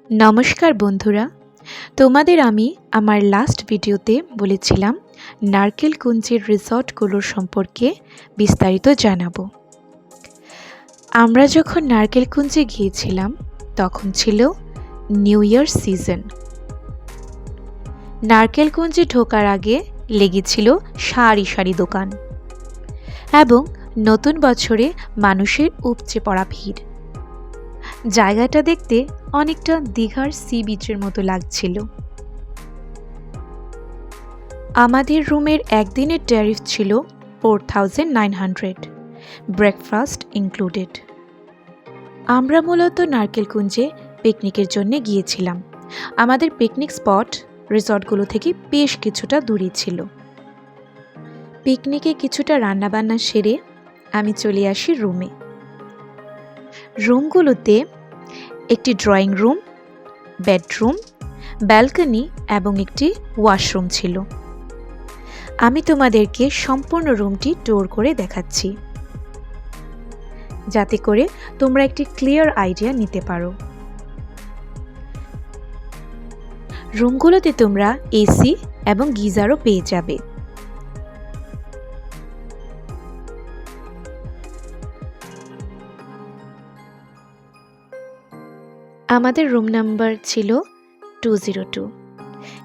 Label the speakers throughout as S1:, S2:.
S1: নমস্কার বন্ধুরা, তোমাদের আমি আমার লাস্ট ভিডিওতে বলেছিলাম নারকেলকুঞ্জের রিসর্টগুলোর সম্পর্কে বিস্তারিত জানাবো। আমরা যখন নারকেলকুঞ্জে গিয়েছিলাম তখন ছিল নিউ ইয়ার সিজন। নারকেলকুঞ্জে ঢোকার আগে লেগেছিল সারি সারি দোকান এবং নতুন বছরে মানুষের উপচে পড়া ভিড়। জায়গাটা দেখতে অনেকটা দীঘার সি বিচের মতো লাগছিল। আমাদের রুমের একদিনের ট্যারিফ ছিল 4900, ব্রেকফাস্ট ইনক্লুডেড। আমরা মূলত নারকেলকুঞ্জে পিকনিকের জন্য গিয়েছিলাম। আমাদের পিকনিক স্পট রিসর্টগুলো থেকে বেশ কিছুটা দূরে ছিল। পিকনিকে কিছুটা রান্নাবান্না সেরে আমি চলে আসি রুমে। রুমগুলোতে একটি ড্রয়িং রুম, বেডরুম, ব্যালকনি এবং একটি ওয়াশরুম ছিল। আমি তোমাদেরকে সম্পূর্ণ রুমটি ট্যুর করে দেখাচ্ছি, যাতে করে তোমরা একটি ক্লিয়ার আইডিয়া নিতে পারো। রুমগুলোতে তোমরা এসি এবং গিজারও পেয়ে যাবে। আমাদের রুম নাম্বার ছিল 202।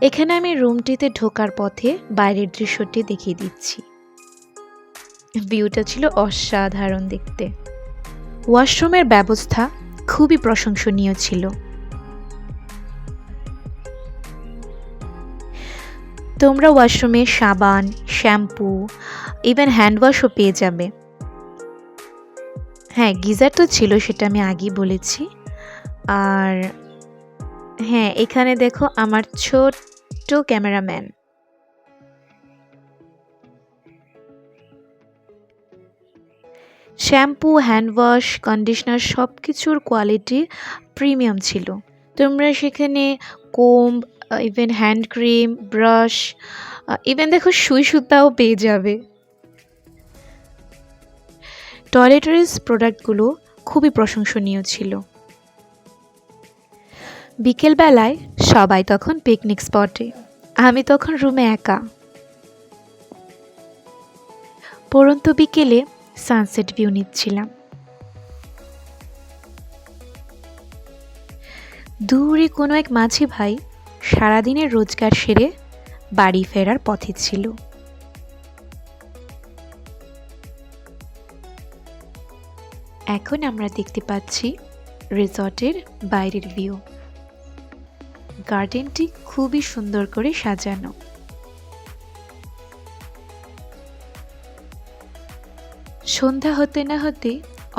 S1: এখানে আমি রুমটিতে ঢোকার পথে বাইরের দৃশ্যটি দেখিয়ে দিচ্ছি। ভিউটা ছিল অসাধারণ দেখতে। ওয়াশরুমের ব্যবস্থা খুবই প্রশংসনীয় ছিল। তোমরা ওয়াশরুমে সাবান, শ্যাম্পু, ইভেন হ্যান্ড ওয়াশও পেয়ে যাবে। হ্যাঁ, গিজার তো ছিল, সেটা আমি আগেই বলেছি। আর হ্যাঁ, এখানে দেখো আমার ছোট্ট cameraman. Shampoo, hand wash, conditioner সব কিছুর কোয়ালিটি প্রিমিয়াম ছিল। তোমরা সেখানে comb, even hand cream, brush, even দেখো সুই সুতাও পেয়ে যাবে। টয়লেটারিজ প্রোডাক্টগুলো খুবই প্রশংসনীয় ছিল। বিকেলবেলায় সবাই তখন পিকনিক স্পটে, আমি তখন রুমে একা। পরন্ত বিকেলে সানসেট ভিউ নিচ্ছিলাম। দূরে কোনো এক মাঝি ভাই সারাদিনের রোজগার সেরে বাড়ি ফেরার পথে ছিল। এখন আমরা দেখতে পাচ্ছি রিসর্টের বাইরের ভিউ। গার্ডেনটি খুবই সুন্দর করে সাজানো। সন্ধ্যা হতে না হতে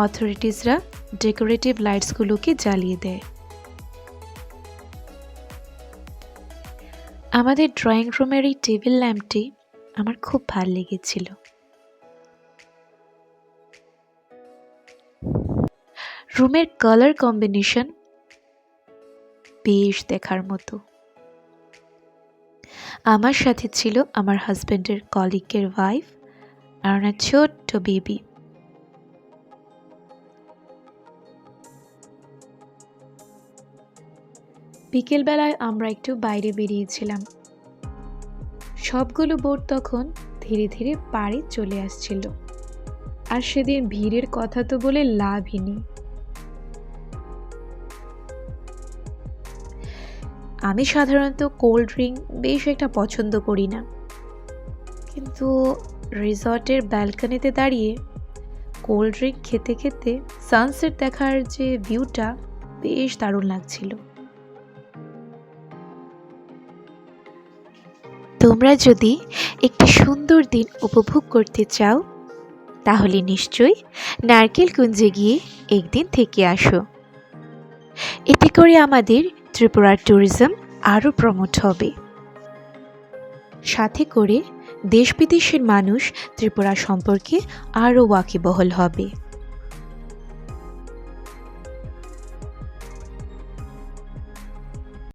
S1: অথরিটিজরা ডেকোরেটিভ লাইটসগুলোকে জ্বালিয়ে দেয়। আমাদের ড্রয়িং রুমের এই টেবিল ল্যাম্পটি আমার খুব ভালো লেগেছিল। রুমের কালার কম্বিনেশন বেশ দেখার মতো। আমার সাথে ছিল আমার হাজবেন্ডের কলিগের ওয়াইফ আর ওনার ছোট্ট বেবি। বিকেলবেলায় আমরা একটু বাইরে বেরিয়েছিলাম। সবগুলো বোট তখন ধীরে ধীরে পাড়ে চলে আসছিল। আর সেদিন ভিড়ের কথা তো বলে লাভই নেই। আমি সাধারণত কোল্ড ড্রিঙ্ক বেশ একটা পছন্দ করি না, কিন্তু রিসর্টের ব্যালকনিতে দাঁড়িয়ে কোল্ড ড্রিঙ্ক খেতে খেতে সানসেট দেখার যে ভিউটা বেশ দারুণ লাগছিল। তোমরা যদি একটি সুন্দর দিন উপভোগ করতে চাও তাহলে নিশ্চয়ই নারকেলকুঞ্জে গিয়ে একদিন থেকে আসো। এতে করে আমাদের ত্রিপুরার ট্যুরিজম আরও প্রমোট হবে। সাথে করে দেশ বিদেশের মানুষ ত্রিপুরা সম্পর্কে আরও ওয়াকিবহাল হবে।